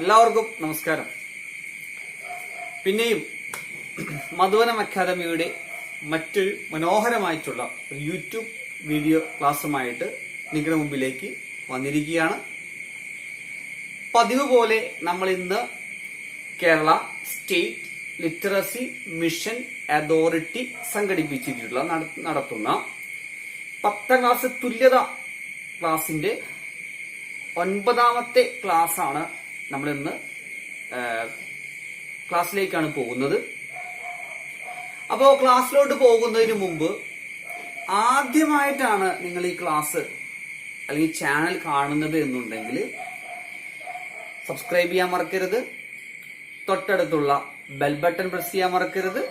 എല്ലാവർക്കും നമസ്കാരം. പിന്നെയും മധുവനം അക്കാദമിയുടെ മറ്റൊരു മനോഹരമായിട്ടുള്ള ഒരു യൂട്യൂബ് വീഡിയോ ക്ലാസ്സുമായിട്ട് നിങ്ങളുടെ മുമ്പിലേക്ക് വന്നിരിക്കുകയാണ്. പതിവ് പോലെ നമ്മൾ ഇന്ന് Kerala State Literacy Mission Authority സംഘടിപ്പിച്ചിട്ടുള്ള നടത്തുന്ന 10ാം ക്ലാസ് തുല്യത ക്ലാസിന്റെ 9ാമത്തെ ക്ലാസ് ആണ് നമ്മൾ ഇന്ന് ക്ലാസ്സിലേക്കാണ് പോകുന്നത്. അപ്പോൾ ക്ലാസ്സിലോട്ട് പോകുന്നതിന് മുമ്പ് ആദ്യമായിട്ടാണ് നിങ്ങൾ ഈ ക്ലാസ് അല്ലെങ്കിൽ ചാനൽ കാണുന്നത് എന്നുണ്ടെങ്കിൽ സബ്സ്ക്രൈബ് ചെയ്യാൻ മറക്കരുത്. തൊട്ടടുത്തുള്ള ബെൽ ബട്ടൺ പ്രസ് ചെയ്യാൻ മറക്കരുത്.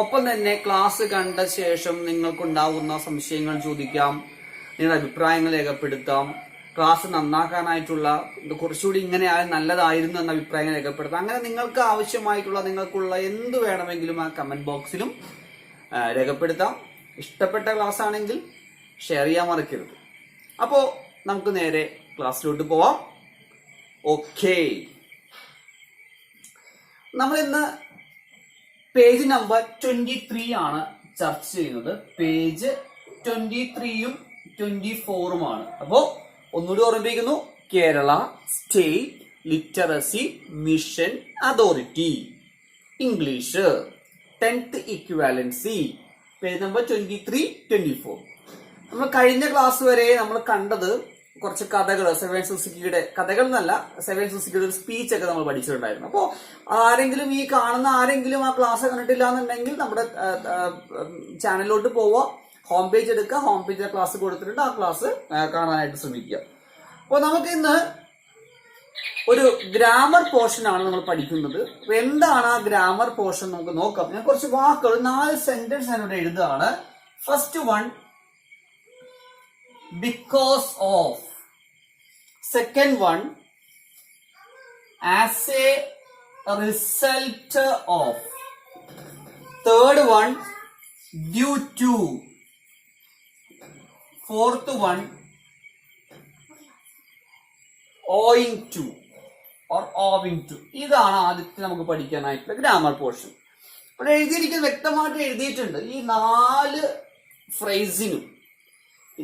ഒപ്പം തന്നെ ക്ലാസ് കണ്ട ശേഷം നിങ്ങൾക്കുണ്ടാവുന്ന സംശയങ്ങൾ ചോദിക്കാം, നിങ്ങളുടെ അഭിപ്രായങ്ങൾ രേഖപ്പെടുത്താം. ക്ലാസ് നന്നാക്കാനായിട്ടുള്ള കുറച്ചുകൂടി ഇങ്ങനെ നല്ലതായിരുന്നു എന്ന അഭിപ്രായങ്ങൾ രേഖപ്പെടുത്താം. അങ്ങനെ നിങ്ങൾക്ക് ആവശ്യമായിട്ടുള്ള നിങ്ങൾക്കുള്ള എന്ത് വേണമെങ്കിലും ആ കമന്റ് ബോക്സിലും രേഖപ്പെടുത്താം. ഇഷ്ടപ്പെട്ട ക്ലാസ് ആണെങ്കിൽ ഷെയർ ചെയ്യാൻ മറക്കരുത്. അപ്പോൾ നമുക്ക് നേരെ ക്ലാസ്സിലോട്ട് പോവാം. ഓക്കെ, നമ്മൾ ഇന്ന് പേജ് നമ്പർ 23 ആണ് ചർച്ച ചെയ്യുന്നത്. പേജ് 23ഉം 24ഉമാണ്. അപ്പോ ഒന്നുകൂടി ഓർമ്മിപ്പിക്കുന്നു, Kerala State Literacy Mission authority, English 10th equivalency, page number 23, 24. നമ്മൾ കഴിഞ്ഞ ക്ലാസ് വരെ നമ്മൾ കണ്ടത് കുറച്ച് കഥകൾ, സെവൻ സുസുക്കിയുടെ കഥകൾ എന്നല്ല, സെവൻ സുസുക്കിയുടെ ഒരു സ്പീച്ച് ഒക്കെ നമ്മൾ പഠിച്ചിട്ടുണ്ടായിരുന്നു. അപ്പോൾ ആരെങ്കിലും ഈ കാണുന്ന ആരെങ്കിലും ആ ക്ലാസ് കണ്ടിട്ടില്ല എന്നുണ്ടെങ്കിൽ നമ്മുടെ ചാനലിലോട്ട് പോവുക, ഹോം പേജ് എടുക്കുക, ഹോം പേജിലെ ക്ലാസ് കൊടുത്തിട്ടുണ്ട്, ആ ക്ലാസ് കാണാനായിട്ട് ശ്രമിക്കുക. അപ്പോൾ നമുക്ക് ഇന്ന് ഒരു ഗ്രാമർ പോർഷൻ ആണ് നമ്മൾ പഠിക്കുന്നത്. അപ്പൊ എന്താണ് ആ ഗ്രാമർ പോർഷൻ നമുക്ക് നോക്കാം. ഞാൻ കുറച്ച് വാക്കുകൾ 4 സെന്റൻസ് ഞാനിവിടെ എഴുതുകയാണ്. First one, because of. Second one, as a result of. Third one, due to. Fourth one, owing to or owing to. ഇതാണ് ആദ്യത്തെ നമുക്ക് പഠിക്കാനായിട്ടുള്ള ഗ്രാമർ പോർഷൻ. ഇവിടെ എഴുതിയിരിക്കുന്നത് വ്യക്തമായിട്ട് എഴുതിയിട്ടുണ്ട്. ഈ 4 ഫ്രേസിനും ഈ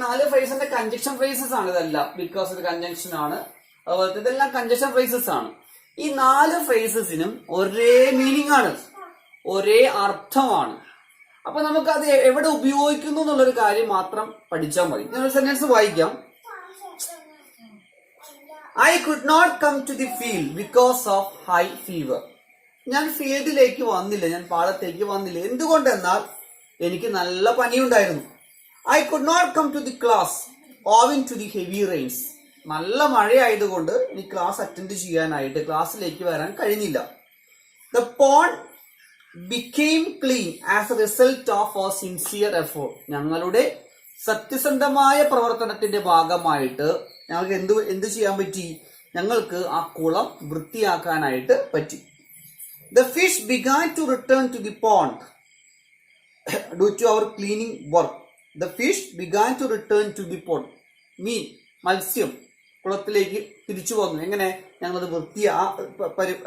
നാല് ഫ്രേസിന്റെ കഞ്ചക്ഷൻ ഫ്രേസസ് ആണ് ഇതെല്ലാം. ബിക്കോസ് ഇത് കഞ്ചക്ഷൻ ആണ്, അതുപോലെ ഇതെല്ലാം കഞ്ചക്ഷൻ ഫ്രേസസ് ആണ്. ഈ 4 ഫ്രേസസിനും ഒരേ മീനിങ് ആണ്, ഒരേ അർത്ഥമാണ്. അപ്പൊ നമുക്ക് അത് എവിടെ ഉപയോഗിക്കുന്നു എന്നുള്ളൊരു കാര്യം മാത്രം പഠിച്ചാൽ മതി. ഞാൻ ഒരു സെന്റൻസ് വായിക്കാം. I could not come to the field because of high fever. ഞാൻ ഫീൽഡിലേക്ക് വന്നില്ല, ഞാൻ പാടത്തേക്ക് വന്നില്ല. എന്തുകൊണ്ടെന്നാൽ എനിക്ക് നല്ല പനിയുണ്ടായിരുന്നു. I could not come to the class owing to the heavy rains. നല്ല മഴയായതുകൊണ്ട് എനിക്ക് ക്ലാസ് അറ്റൻഡ് ചെയ്യാനായിട്ട് ക്ലാസ്സിലേക്ക് വരാൻ കഴിഞ്ഞില്ല. The pond became clean as a result of our sincere effort. ഞങ്ങളുടെ സത്യസന്ധമായ പ്രവർത്തനത്തിന്റെ ഭാഗമായിട്ട് ഞങ്ങൾക്ക് എന്ത് ചെയ്യാൻ പറ്റി? ഞങ്ങൾക്ക് ആ കുളം വൃത്തിയാക്കാനായിട്ട് പറ്റി. The fish began to return to the pond due to our cleaning work. The fish began to return to the pond. മത്സ്യം കുളത്തിലേക്ക് തിരിച്ചു വന്നു. എങ്ങനെ? ഞങ്ങളത്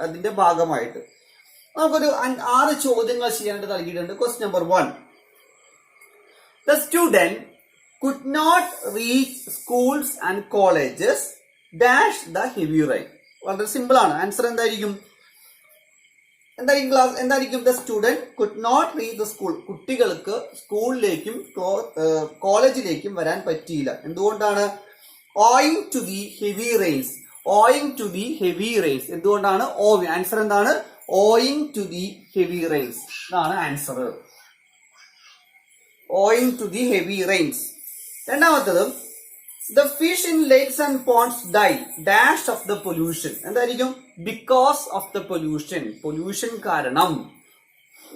അതിന്റെ ഭാഗമായിട്ട്. നമുക്കൊരു 6 ചോദ്യങ്ങൾ ചെയ്യാനായിട്ട് നൽകിയിട്ടുണ്ട്. Question number 1, the student could not reach schools and colleges dash the heavy rain. വളരെ സിമ്പിൾ ആണ്. ആൻസർ എന്തായിരിക്കും? The student could not reach the school. കുട്ടികൾക്ക് സ്കൂളിലേക്കും കോളേജിലേക്കും വരാൻ പറ്റിയില്ല. എന്തുകൊണ്ടാണ്? Owing to the heavy rains. Owing to the heavy rains. എന്തുകൊണ്ടാണ്? ആൻസർ എന്താണ്? Owing to the heavy rains. ഇതാണ് answer. Owing to the heavy rains. രണ്ടാമത്തത്, the fish in lakes and ponds die dash of the pollution. എന്തായിരിക്കും? because of the pollution. Pollution കാരണം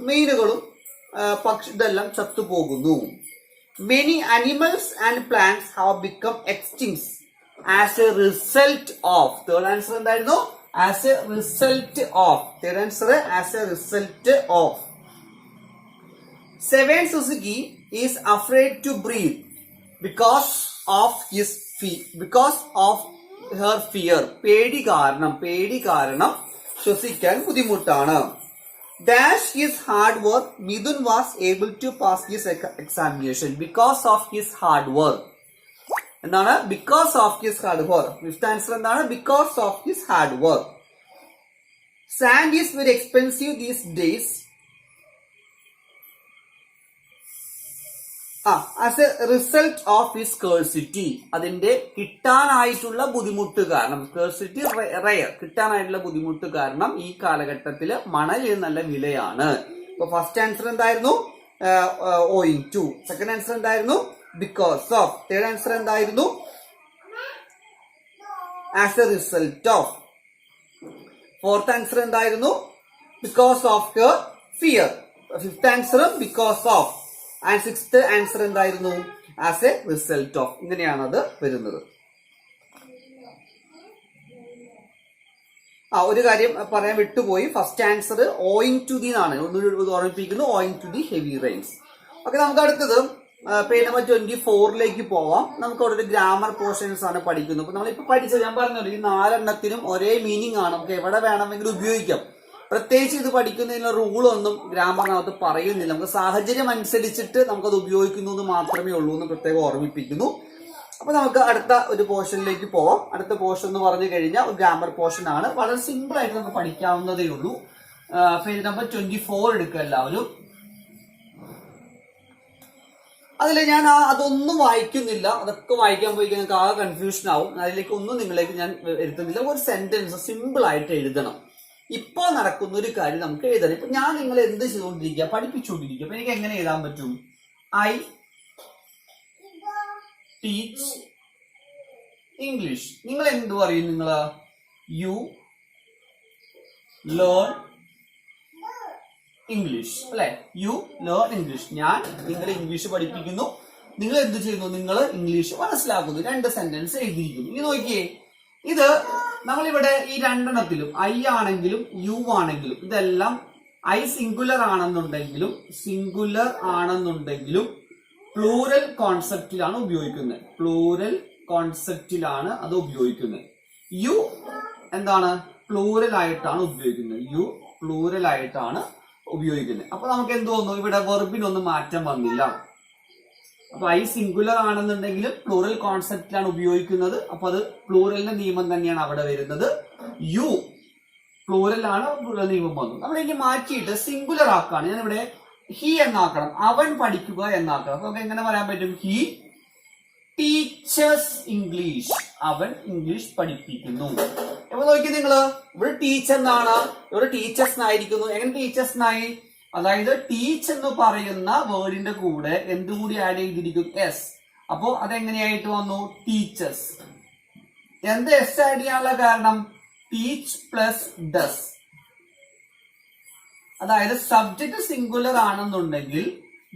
മീനുകളും ഇതെല്ലാം ചത്തുപോകുന്നു. many animals and plants have become extinct as a result of. third answer എന്തായിരുന്നു? as a result of. third answer as a result of. Seven Suzuki is afraid to breathe because of his feet, because of her fear. പേടി കാരണം ശ്വസിക്കാൻ ബുദ്ധിമുട്ടാണ്. Dash his hard work, Midun was able to pass his examination because of his hard work. എന്താണ്? Because of his hard work. Fifth answer എന്താണ്? Because of his hard work. Sand is very expensive these days. As a result of his scarcity. അതിന്റെ കിട്ടാനായിട്ടുള്ള ബുദ്ധിമുട്ട് കാരണം, scarcity rare, കിട്ടാനായിട്ടുള്ള ബുദ്ധിമുട്ട് കാരണം ഈ കാലഘട്ടത്തിൽ മണലിന് നല്ല വിലയാണ്. ഇപ്പൊ ഫസ്റ്റ് ആൻസർ എന്തായിരുന്നു? Owing to. സെക്കൻഡ് ആൻസർ എന്തായിരുന്നു? Because of. തേർഡ് ആൻസർ എന്തായിരുന്നു? As a result of. Fourth answer എന്തായിരുന്നു? Because of her fear. Fifth answer because of. And sixth answer എന്തായിരുന്നു? As a result of. ഇങ്ങനെയാണ് അത് വരുന്നത്. ഒരു കാര്യം പറയാൻ വിട്ടുപോയി. First answer owing to the എന്നാണ്. ഒന്നുകൂടി ഓർമ്മിപ്പിക്കുന്നു, owing to the heavy rains. Okay, നമുക്ക് അടുത്തത് പേജ് നമ്പർ 24 പോവാം. നമുക്ക് അവിടെ ഒരു ഗ്രാമർ പോർഷൻസ് ആണ് പഠിക്കുന്നത്. അപ്പൊ നമ്മളിപ്പോ പഠിച്ചത് ഞാൻ പറഞ്ഞല്ലോ, ഈ 4 ഒരേ മീനിങ് ആണ്. നമുക്ക് എവിടെ വേണമെങ്കിലും ഉപയോഗിക്കാം. പ്രത്യേകിച്ച് ഇത് പഠിക്കുന്നതിനുള്ള റൂളൊന്നും ഗ്രാമറിനകത്ത് പറയുന്നില്ല. നമുക്ക് സാഹചര്യം അനുസരിച്ചിട്ട് നമുക്കത് ഉപയോഗിക്കുന്നു എന്ന് മാത്രമേ ഉള്ളൂ എന്ന് പ്രത്യേകം ഓർമ്മിപ്പിക്കുന്നു. അപ്പൊ നമുക്ക് അടുത്ത ഒരു പോർഷനിലേക്ക് പോവാം. അടുത്ത പോർഷൻ എന്ന് പറഞ്ഞു കഴിഞ്ഞാൽ ഒരു ഗ്രാമർ പോർഷൻ ആണ്. വളരെ സിമ്പിൾ ആയിട്ട് നമുക്ക് പഠിക്കാവുന്നതേ ഉള്ളൂ. പേജ് നമ്പർ 24 എടുക്കുക എല്ലാവരും. അതിൽ ഞാൻ അതൊന്നും വായിക്കുന്നില്ല. അതൊക്കെ വായിക്കാൻ പോയി നിങ്ങൾക്ക് ആകെ കൺഫ്യൂഷൻ ആവും. അതിലേക്ക് ഒന്നും നിങ്ങളിലേക്ക് ഞാൻ എഴുതുന്നില്ല. ഒരു സെന്റൻസ് സിമ്പിൾ ആയിട്ട് എഴുതണം. ഇപ്പൊ നടക്കുന്ന ഒരു കാര്യം നമുക്ക് എഴുതണം. ഇപ്പൊ ഞാൻ നിങ്ങളെ എന്ത് ചെയ്തുകൊണ്ടിരിക്കുക? പഠിപ്പിച്ചുകൊണ്ടിരിക്കുക. അപ്പൊ എനിക്ക് എങ്ങനെ എഴുതാൻ പറ്റും? I teach English. നിങ്ങൾ എന്ത് പറയും? നിങ്ങള് യു ലേൺ ഇംഗ്ലീഷ്, അല്ലെ? You learn English. ഞാൻ നിങ്ങളെ ഇംഗ്ലീഷ് പഠിപ്പിക്കുന്നു. നിങ്ങൾ എന്ത് ചെയ്യുന്നു? നിങ്ങൾ ഇംഗ്ലീഷ് മനസ്സിലാക്കുന്നു. 2 സെന്റൻസ് എഴുതിയിരിക്കുന്നു. ഇനി നോക്കിയേ, ഇത് നമ്മളിവിടെ ഈ 2 ഐ ആണെങ്കിലും യു ആണെങ്കിലും ഇതെല്ലാം ഐ സിംഗുലർ ആണെന്നുണ്ടെങ്കിലും പ്ലൂറൽ കോൺസെപ്റ്റിലാണ് ഉപയോഗിക്കുന്നത്. പ്ലൂറൽ കോൺസെപ്റ്റിലാണ് അത് ഉപയോഗിക്കുന്നത്. യു എന്താണ്? പ്ലൂറൽ ആയിട്ടാണ് ഉപയോഗിക്കുന്നത്. യു പ്ലൂറൽ ആയിട്ടാണ് ഉപയോഗിക്കുന്നത്. അപ്പൊ നമുക്ക് എന്ത് തോന്നുന്നു? ഇവിടെ വെർബിനൊന്നും മാറ്റം വന്നില്ല. അപ്പൊ ഐ സിംഗുലർ ആണെന്നുണ്ടെങ്കിലും പ്ലൂറൽ കോൺസെപ്റ്റിലാണ് ഉപയോഗിക്കുന്നത്. അപ്പൊ അത് പ്ലൂറലിന്റെ നിയമം തന്നെയാണ് അവിടെ വരുന്നത്. യു പ്ലൂറലാണ്, പ്ലൂറൽ നിയമം വന്നു. നമ്മളിനി മാറ്റിയിട്ട് സിംഗുലർ ആക്കാണ്. ഞാൻ ഇവിടെ ഹി എന്നാക്കണം. അവൻ പഠിക്കുക എന്നാക്കണം. അപ്പൊ എങ്ങനെ പറയാൻ പറ്റും? He teachers English. അവൻ ഇംഗ്ലീഷ് പഠിപ്പിക്കുന്നു. അപ്പൊ നോക്കി നിങ്ങള്, ഇവിടെ ടീച്ചർ എന്നാണ്, ഇവിടെ ടീച്ചേഴ്സ് ആയിരിക്കുന്നു. എങ്ങനെ ടീച്ചേഴ്സ് ആയി? അതായത് ടീച്ച് എന്ന് പറയുന്ന വേർഡിന്റെ കൂടെ എന്തുകൂടി ആഡ് ചെയ്തിരിക്കും? എസ്. അപ്പോ അതെങ്ങനെയായിട്ട് വന്നു? ടീച്ചേഴ്സ്. എന്ത് എസ് ആഡ് ചെയ്യാനുള്ള കാരണം? Teach plus does. അതായത് സബ്ജക്ട് സിംഗുലർ ആണെന്നുണ്ടെങ്കിൽ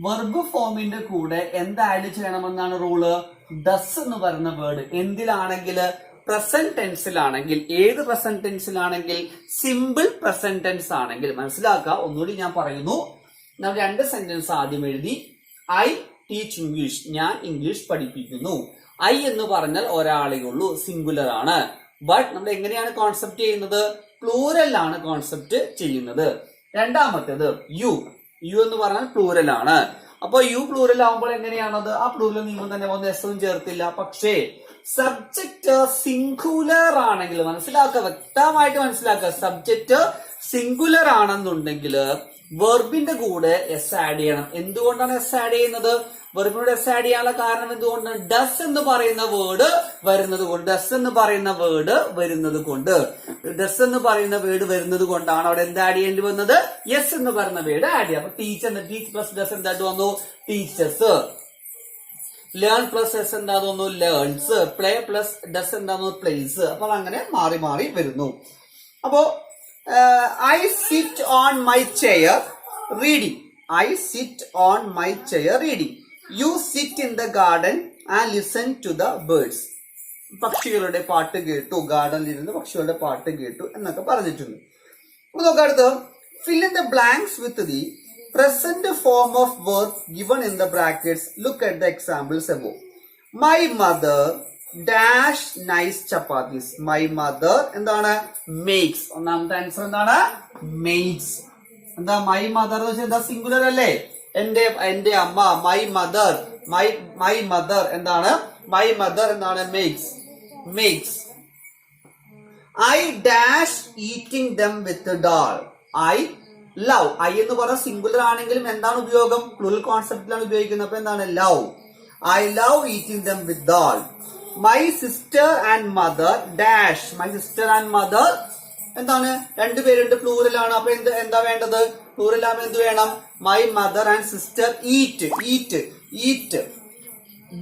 വെർബ് ഫോമിന്റെ കൂടെ എന്ത് ആഡ് ചെയ്യണമെന്നാണ് റൂള്? ഡസ് എന്ന് പറയുന്ന വേർഡ്. എന്തിലാണെങ്കിൽ? പ്രസന്റ് ടെൻസിലാണെങ്കിൽ. ഏത് പ്രസന്റ് ടെൻസിലാണെങ്കിൽ? സിമ്പിൾ പ്രസന്റ് ടെൻസ് ആണെങ്കിൽ. മനസ്സിലാക്കുക, ഒന്നുകൂടി ഞാൻ പറയുന്നു. നമ്മൾ 2 സെന്റൻസ് ആദ്യം എഴുതി. I teach English. ഞാൻ ഇംഗ്ലീഷ് പഠിപ്പിക്കുന്നു. ഐ എന്ന് പറഞ്ഞാൽ ഒരാളേ ഉള്ളൂ, സിംഗുലർ ആണ്. ബട്ട് നമ്മൾ എങ്ങനെയാണ് കോൺസെപ്റ്റ് ചെയ്യുന്നത്? പ്ലൂറലാണ് കോൺസെപ്റ്റ് ചെയ്യുന്നത്. രണ്ടാമത്തേത് യു. യു എന്ന് പറഞ്ഞാൽ പ്ലൂറൽ ആണ്. അപ്പൊ യു പ്ലൂറൽ ആവുമ്പോൾ എങ്ങനെയാണത്? ആ പ്ലൂറൽ നിയമം തന്നെ വന്ന് എസ് ഒന്നും ചേർത്തില്ല. പക്ഷേ സബ്ജക്റ്റ് സിംഗുലർ ആണെങ്കിൽ, മനസ്സിലാക്കുക, വ്യക്തമായിട്ട് മനസ്സിലാക്കുക, സബ്ജക്റ്റ് സിംഗുലർ ആണെന്നുണ്ടെങ്കിൽ വെർബിന്റെ കൂടെ എസ് ആഡ് ചെയ്യണം. എന്തുകൊണ്ടാണ് എസ് ആഡ് ചെയ്യുന്നത്? വെർബിനോട് എസ് ആഡ് ചെയ്യാനുള്ള കാരണം എന്തുകൊണ്ട്? ഡസ് എന്ന് പറയുന്ന വേർഡ് വരുന്നത് കൊണ്ട്. ഡസ് എന്ന് പറയുന്ന വേർഡ് വരുന്നത് കൊണ്ടാണ് അവിടെ എന്ത് ആഡ് ചെയ്യേണ്ടി വന്നത്? യെസ് എന്ന് പറയുന്ന വേർഡ് ആഡ് ചെയ്യാം. അപ്പൊ ടീച്ച് പ്ലസ് ഡസ് എന്തായിട്ട് വന്നു? ടീച്ചേഴ്സ്. ലേൺ പ്ലസ് എസ് എന്താ തോന്നുന്നു? ലേൺസ്. പ്ലേ പ്ലസ് ഡസ് എന്താ തോന്നുന്നു? പ്ലേസ്. അപ്പൊ അങ്ങനെ മാറി മാറി വരുന്നു. അപ്പോ I sit on my chair reading. I sit on my chair reading. You sit in the garden and listen to the birds. പക്ഷികളുടെ പാട്ട് കേട്ടു. ഗാർഡനിൽ ഇരുന്ന് പക്ഷികളുടെ പാട്ട് കേട്ടു എന്നൊക്കെ പറഞ്ഞിട്ടുണ്ട്. അപ്പൊ നോക്കാം അടുത്ത്. fill in the blanks with the present form of verb given in the brackets. Look at the examples above. My mother dash nice chapatis. My mother എന്താണ്? മേക്സ്. ഒന്നാമത്തെ ആൻസർ എന്താണ്? മേക്സ്. എന്താ മൈ മദർ എന്ന് വെച്ചാൽ എന്താ? Singular അല്ലേ? എന്റെ അമ്മ. My mother. മൈ മദർ എന്താണ്? മൈ മദർ എന്താണ്? Makes. I dash eating dum with dal. I love. I എന്ന് പറഞ്ഞ സിംഗുലർ ആണെങ്കിലും എന്താണ് ഉപയോഗം? പ്ലൂറൽ കോൺസെപ്റ്റിലാണ് ഉപയോഗിക്കുന്നത്. അപ്പൊ എന്താണ്? Love. I love eating dum with dal. My sister and mother dash. My sister and mother എന്താണ്? രണ്ടുപേരുണ്ട്, പ്ലൂറൽ ആണ്. അപ്പൊ എന്താ വേണ്ടത്? പ്ലൂറൽ ആകുമ്പോൾ എന്ത് വേണം? My mother and sister eat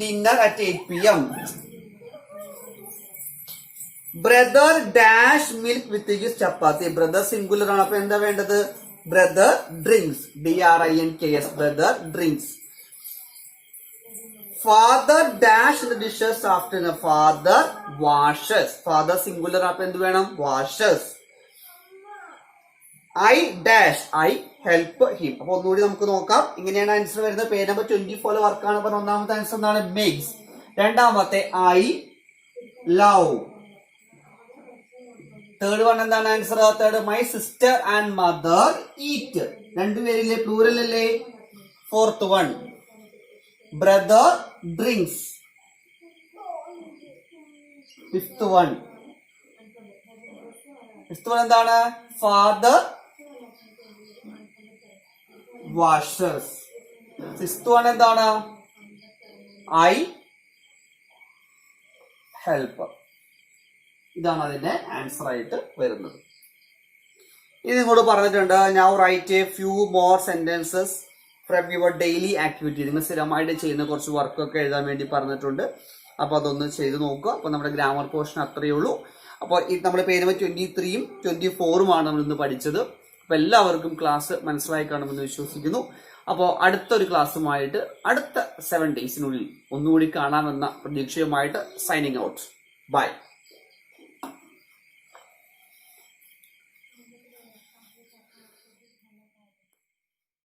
dinner at 8 PM. Brother dash milk with his chapati. Brother singular ആണ്. അപ്പൊ എന്താ വേണ്ടത്? Brother drinks. DRINKS. Brother drinks. Father dash the dishes after. Father washes. Father singular. അപ്പൊ എന്ത് വേണം? Washes. I dash. I help him. അപ്പൊ ഒന്നുകൂടി നമുക്ക് നോക്കാം. ഇങ്ങനെയാണ് ആൻസർ വരുന്നത്. പേജ് നമ്പർ 24 വർക്കാണ്. അപ്പൊ ഒന്നാമത്തെ ആൻസർ എന്താണ്? മേക്സ്. രണ്ടാമത്തെ ഐ ലവ്. തേർഡ് വൺ എന്താണ് answer? Third my sister and mother eat. രണ്ടുപേരില്ലേ? പ്ലൂറൽ അല്ലേ? Fourth one brother drinks. Fifth one എന്താണ്? ഫാദർ വാഷേഴ്സ്. സിക്സ്ത് വൺ എന്താണ്? I help. ഇതാണ് അതിന്റെ ആൻസർ ആയിട്ട് വരുന്നത്. ഇത് നിങ്ങളോട് പറഞ്ഞിട്ടുണ്ട്. Now write a few more sentences from your daily activity. നിങ്ങൾ സ്ഥിരമായിട്ട് ചെയ്യുന്ന കുറച്ച് വർക്കൊക്കെ എഴുതാൻ വേണ്ടി പറഞ്ഞിട്ടുണ്ട്. അപ്പൊ അതൊന്ന് ചെയ്ത് നോക്കുക. അപ്പൊ നമ്മുടെ ഗ്രാമർ പോർഷൻ അത്രയേ ഉള്ളൂ. അപ്പോൾ നമ്മുടെ പേജ് നമ്പർ 23-ഉം 24-ഉമാണ് നമ്മൾ ഇന്ന് പഠിച്ചത്. അപ്പൊ എല്ലാവർക്കും ക്ലാസ് മനസ്സിലായി കാണുമെന്ന് വിശ്വസിക്കുന്നു. അപ്പോൾ അടുത്തൊരു ക്ലാസ്സുമായിട്ട് അടുത്ത 7 ഡേയ്സിനുള്ളിൽ ഒന്നുകൂടി കാണാമെന്ന പ്രതീക്ഷയുമായിട്ട് സൈനിങ് ഔട്ട്. ബൈ.